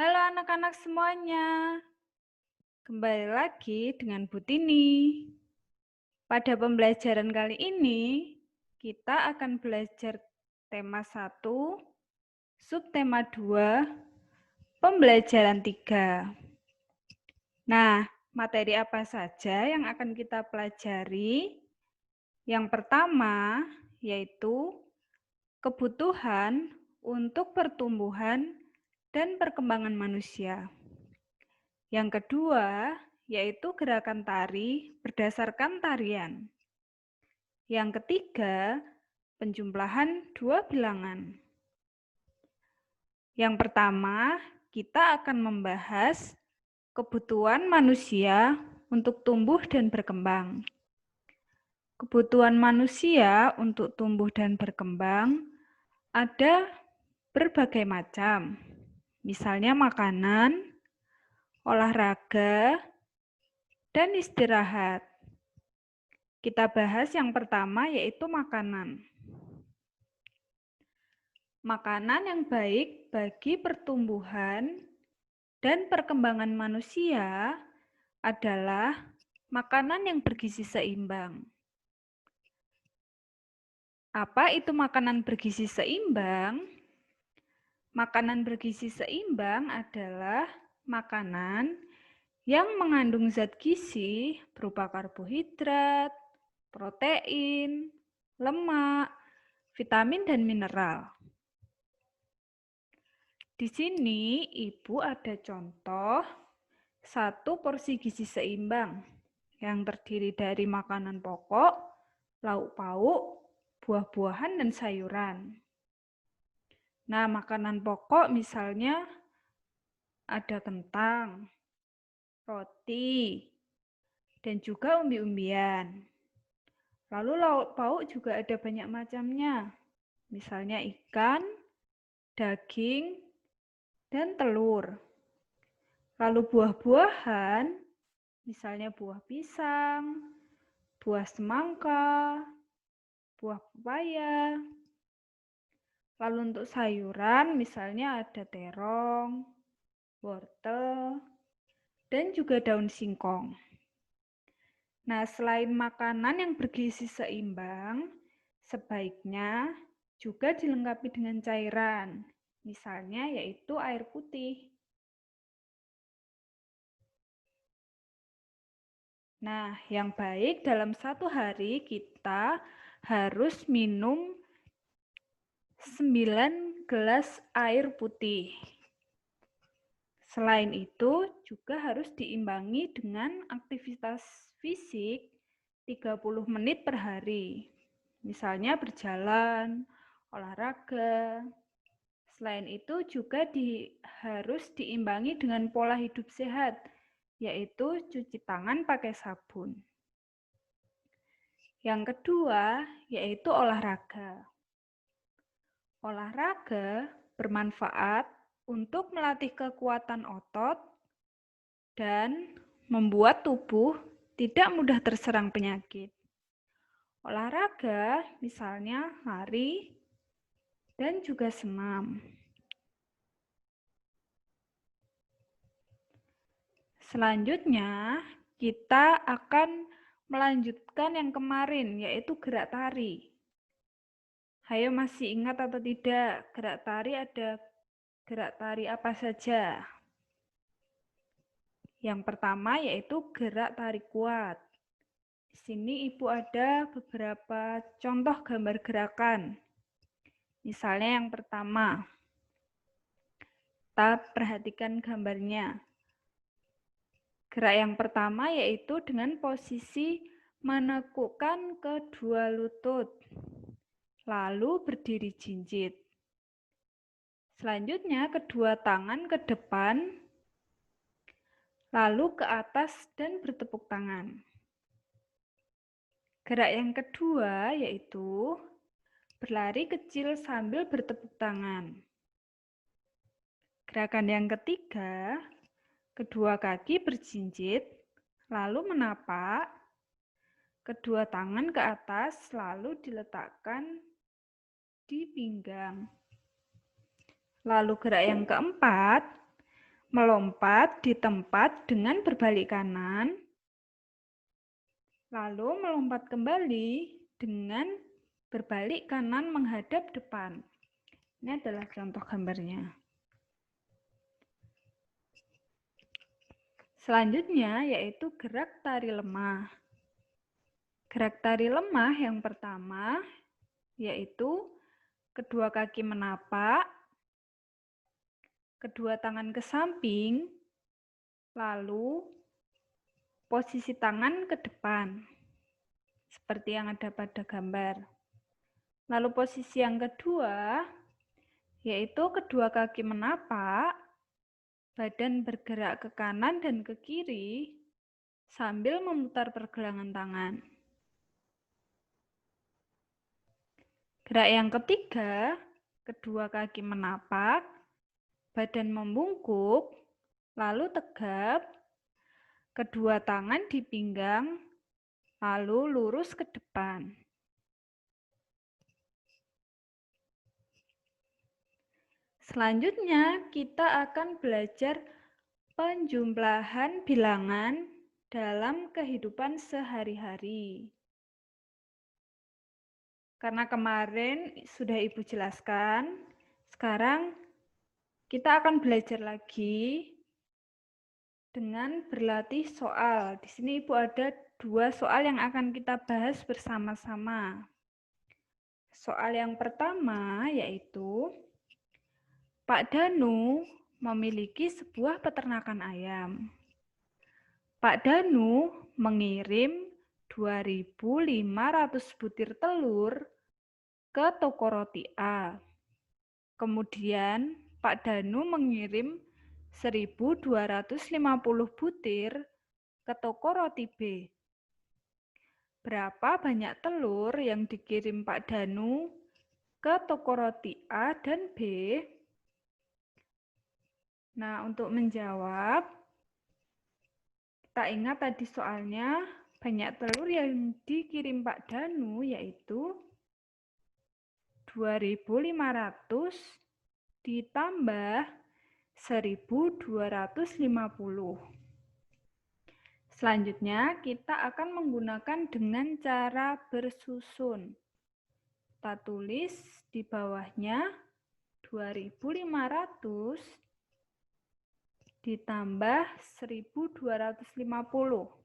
Halo anak-anak semuanya, kembali lagi dengan Bu Tini. Pada pembelajaran kali ini, kita akan belajar tema 1, subtema 2, pembelajaran 3. Nah, materi apa saja yang akan kita pelajari? Yang pertama, yaitu kebutuhan untuk pertumbuhan dan perkembangan manusia. Yang kedua, yaitu gerakan tari berdasarkan tarian. Yang ketiga, penjumlahan dua bilangan. Yang pertama, kita akan membahas kebutuhan manusia untuk tumbuh dan berkembang. Kebutuhan manusia untuk tumbuh dan berkembang ada berbagai macam. Misalnya makanan, olahraga, dan istirahat. Kita bahas yang pertama yaitu makanan. Makanan yang baik bagi pertumbuhan dan perkembangan manusia adalah makanan yang bergizi seimbang. Apa itu makanan bergizi seimbang? Makanan bergizi seimbang adalah makanan yang mengandung zat gizi berupa karbohidrat, protein, lemak, vitamin, dan mineral. Di sini Ibu ada contoh satu porsi gizi seimbang yang terdiri dari makanan pokok, lauk pauk, buah-buahan, dan sayuran. Nah, makanan pokok misalnya ada kentang, roti, dan juga umbi-umbian. Lalu lauk pauk juga ada banyak macamnya, misalnya ikan, daging, dan telur. Lalu buah-buahan, misalnya buah pisang, buah semangka, buah pepaya. Lalu untuk sayuran, misalnya ada terong, wortel, dan juga daun singkong. Nah, selain makanan yang bergizi seimbang, sebaiknya juga dilengkapi dengan cairan, misalnya yaitu air putih. Nah, yang baik dalam satu hari kita harus minum 9 gelas air putih. Selain itu, juga harus diimbangi dengan aktivitas fisik 30 menit per hari. Misalnya berjalan, olahraga. Selain itu juga harus diimbangi dengan pola hidup sehat, yaitu cuci tangan pakai sabun. Yang kedua, yaitu olahraga. Olahraga bermanfaat untuk melatih kekuatan otot dan membuat tubuh tidak mudah terserang penyakit. Olahraga misalnya lari dan juga senam. Selanjutnya, kita akan melanjutkan yang kemarin, yaitu gerak tari. Hayo, masih ingat atau tidak? Gerak tari ada gerak tari apa saja? Yang pertama yaitu gerak tari kuat. Di sini Ibu ada beberapa contoh gambar gerakan. Misalnya yang pertama, kita perhatikan gambarnya. Gerak yang pertama yaitu dengan posisi menekukkan kedua lutut, lalu berdiri jinjit. Selanjutnya kedua tangan ke depan, lalu ke atas dan bertepuk tangan. Gerak yang kedua yaitu berlari kecil sambil bertepuk tangan. Gerakan yang ketiga, kedua kaki berjinjit, lalu menapak, kedua tangan ke atas, lalu diletakkan di pinggang. Lalu gerak yang keempat, melompat di tempat dengan berbalik kanan, lalu melompat kembali dengan berbalik kanan menghadap depan. Ini adalah contoh gambarnya. Selanjutnya yaitu gerak tari lemah. Gerak tari lemah yang pertama yaitu kedua kaki menapak, kedua tangan ke samping, lalu posisi tangan ke depan, seperti yang ada pada gambar. Lalu posisi yang kedua, yaitu kedua kaki menapak, badan bergerak ke kanan dan ke kiri, sambil memutar pergelangan tangan. Gerak yang ketiga, kedua kaki menapak, badan membungkuk, lalu tegap, kedua tangan di pinggang, lalu lurus ke depan. Selanjutnya, kita akan belajar penjumlahan bilangan dalam kehidupan sehari-hari. Karena kemarin sudah Ibu jelaskan, sekarang kita akan belajar lagi dengan berlatih soal. Di sini Ibu ada 2 soal yang akan kita bahas bersama-sama. Soal yang pertama yaitu Pak Danu memiliki sebuah peternakan ayam. Pak Danu mengirim 2.500 butir telur ke toko roti A. Kemudian Pak Danu mengirim 1.250 butir ke toko roti B. Berapa banyak telur yang dikirim Pak Danu ke toko roti A dan B? Nah, untuk menjawab, kita ingat tadi soalnya banyak telur yang dikirim Pak Danu yaitu 2.500 ditambah 1.250. Selanjutnya, kita akan menggunakan dengan cara bersusun. Kita tulis di bawahnya 2.500 ditambah 1.250.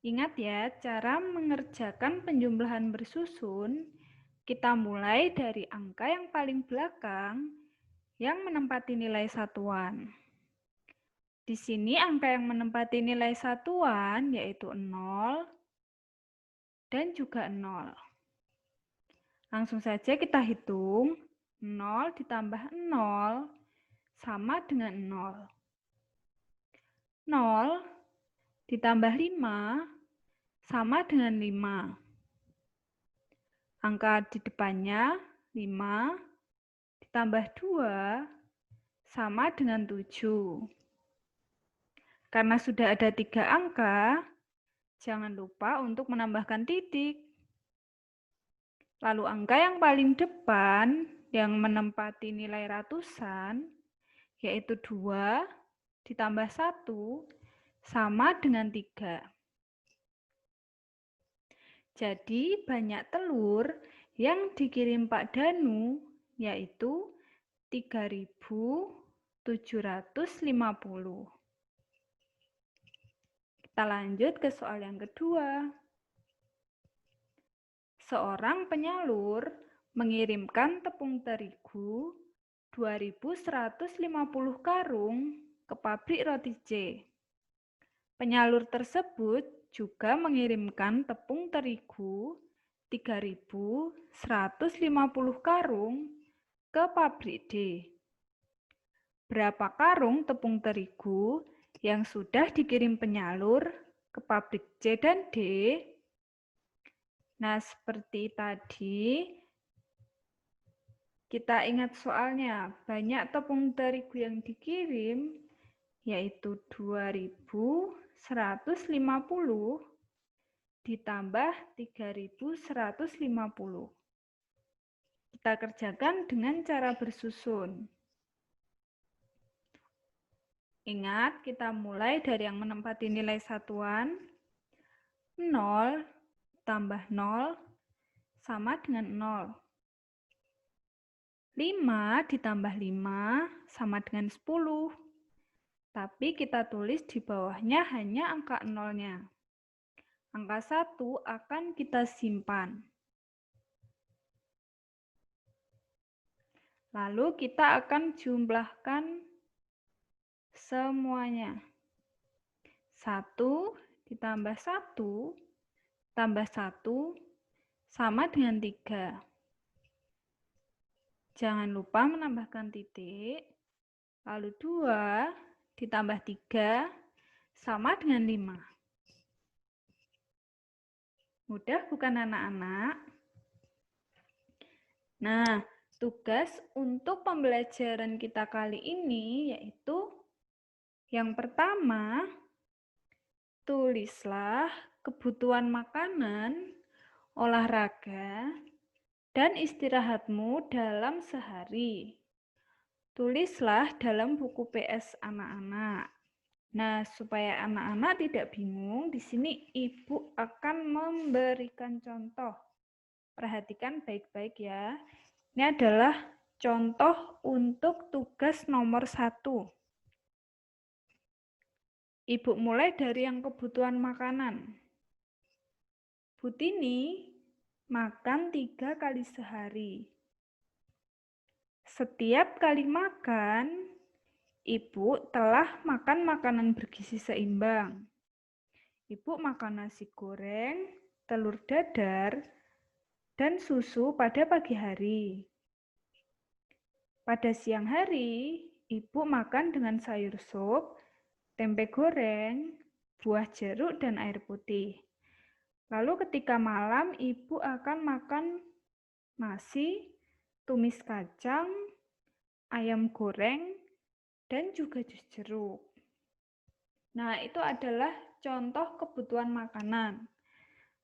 Ingat ya, cara mengerjakan penjumlahan bersusun, kita mulai dari angka yang paling belakang yang menempati nilai satuan. Di sini angka yang menempati nilai satuan yaitu 0 dan juga 0. Langsung saja kita hitung. 0 ditambah 0 sama dengan 0. 0 ditambah 5 sama dengan 5. Angka di depannya 5 ditambah 2 sama dengan 7. Karena sudah ada 3 angka, jangan lupa untuk menambahkan titik. Lalu angka yang paling depan yang menempati nilai ratusan, yaitu 2 ditambah 1 sama dengan 3. Jadi banyak telur yang dikirim Pak Danu yaitu 3.750. Kita lanjut ke soal yang kedua. Seorang penyalur mengirimkan tepung terigu 2.150 karung ke pabrik roti C. Penyalur tersebut juga mengirimkan tepung terigu 3.150 karung ke pabrik D. Berapa karung tepung terigu yang sudah dikirim penyalur ke pabrik C dan D? Nah, seperti tadi, kita ingat soalnya, banyak tepung terigu yang dikirim, yaitu 2.150 ditambah 3.150. Kita kerjakan dengan cara bersusun. Ingat, kita mulai dari yang menempati nilai satuan. 0 tambah 0 sama dengan 0. 5 ditambah 5 sama dengan 10. Tapi kita tulis di bawahnya hanya angka 0-nya. Angka 1 akan kita simpan. Lalu kita akan jumlahkan semuanya. 1 ditambah 1 tambah 1 sama dengan 3. Jangan lupa menambahkan titik. Lalu 2 ditambah 3 sama dengan 5. Mudah bukan anak-anak? Nah, tugas untuk pembelajaran kita kali ini yaitu yang pertama, tulislah kebutuhan makanan, olahraga, dan istirahatmu dalam sehari. Tulislah dalam buku PS anak-anak. Nah, supaya anak-anak tidak bingung, di sini Ibu akan memberikan contoh. Perhatikan baik-baik ya. Ini adalah contoh untuk tugas nomor 1. Ibu mulai dari yang kebutuhan makanan. Butini makan 3 kali sehari. Setiap kali makan, Ibu telah makan makanan bergizi seimbang. Ibu makan nasi goreng, telur dadar, dan susu pada pagi hari. Pada siang hari, Ibu makan dengan sayur sup, tempe goreng, buah jeruk, dan air putih. Lalu ketika malam, Ibu akan makan nasi, tumis kacang, ayam goreng, dan juga jus jeruk. Nah, itu adalah contoh kebutuhan makanan.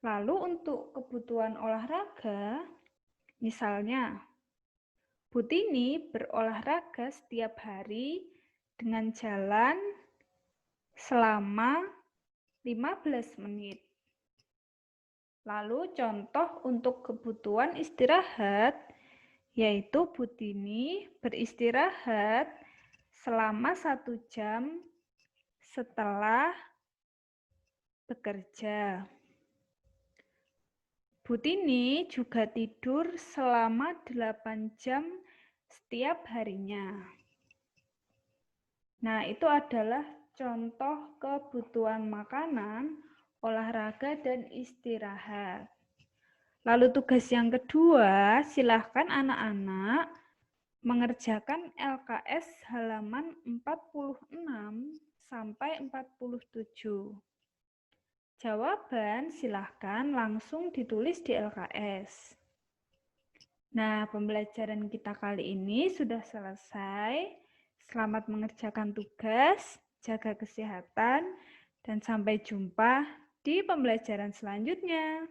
Lalu untuk kebutuhan olahraga, misalnya, Butini berolahraga setiap hari dengan jalan selama 15 menit. Lalu contoh untuk kebutuhan istirahat, yaitu Butini beristirahat selama 1 jam setelah bekerja. Butini juga tidur selama 8 jam setiap harinya. Nah, itu adalah contoh kebutuhan makanan, olahraga, dan istirahat. Lalu tugas yang kedua, silahkan anak-anak mengerjakan LKS halaman 46 sampai 47. Jawaban silahkan langsung ditulis di LKS. Nah, pembelajaran kita kali ini sudah selesai. Selamat mengerjakan tugas, jaga kesehatan, dan sampai jumpa di pembelajaran selanjutnya.